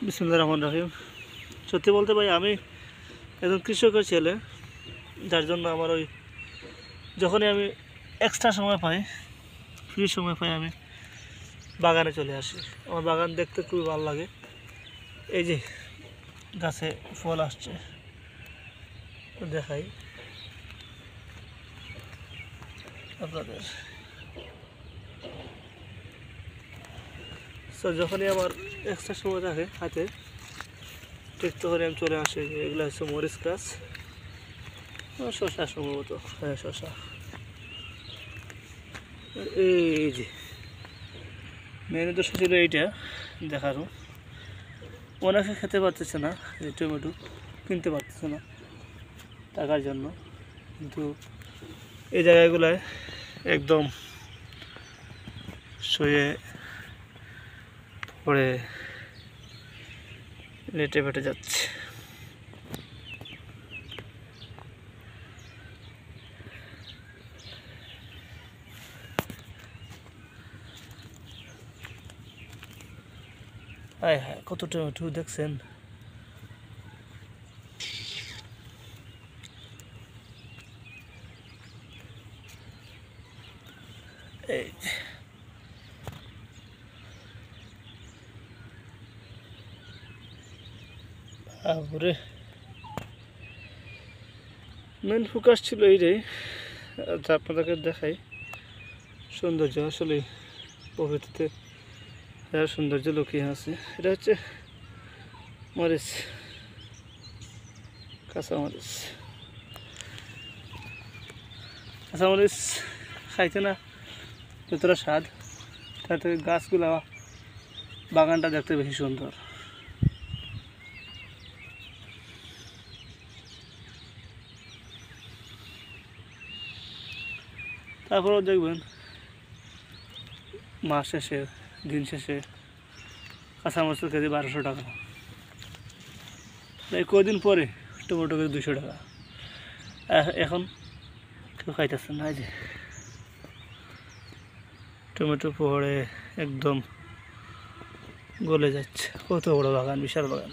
বিসমিল্লাহির রহমানির রহিম। সত্যি বলতে ভাই, আমি একজন কৃষকের ছেলে, যার জন্য আমার যখনই আমি এক্সট্রা সময় পাই, ফ্রি সময় পাই, আমি বাগানে চলে আসি। আমার বাগান দেখতে খুবই ভালো লাগে। এই যে গাছে ফল আসছে, দেখাই আপনাদের। তো যখনই আমার এক্সট্রা সময় থাকে হাতে, ঠিক তখনই আমি চলে আসি। এগুলো হচ্ছে মরিচ গাছ, শশা সম্ভবত, হ্যাঁ শশা। এই যে মেন উদ্দেশ্য ছিল এইটা দেখারও। অনেকে খেতে পারতেছে না, এই টমেটো কিনতে পারতেছে না টাকার জন্য, কিন্তু এই জায়গাগুলোয় একদম শুয়ে পড়ে লেটে ফেটে যাচ্ছে। হায় হায়, কত টমেটো দেখছেন। এই বাবরে, মেন ফোকাস ছিল এইটাই। আপনাদেরকে দেখাই সৌন্দর্য, আসলে প্রকৃতিতে এর সৌন্দর্য লুকিয়ে আছে। এটা হচ্ছে মরিচ, কাঁচামরিচ। কাঁচামরিচ খাইতে না যতটা স্বাদ, তাতে গাছগুলা, বাগানটা দেখতে বেশি সুন্দর। তারপরেও দেখবেন মাস শেষে, দিন শেষে কাঁচামরিচের কেজি 1200 টাকা। এই কদিন পরে টমেটো কেজি 200 টাকা। এখন কেউ খাইতেছে না। এই যে টমেটো পড়ে একদম গলে যাচ্ছে। কত বড় বাগান, বিশাল বাগান।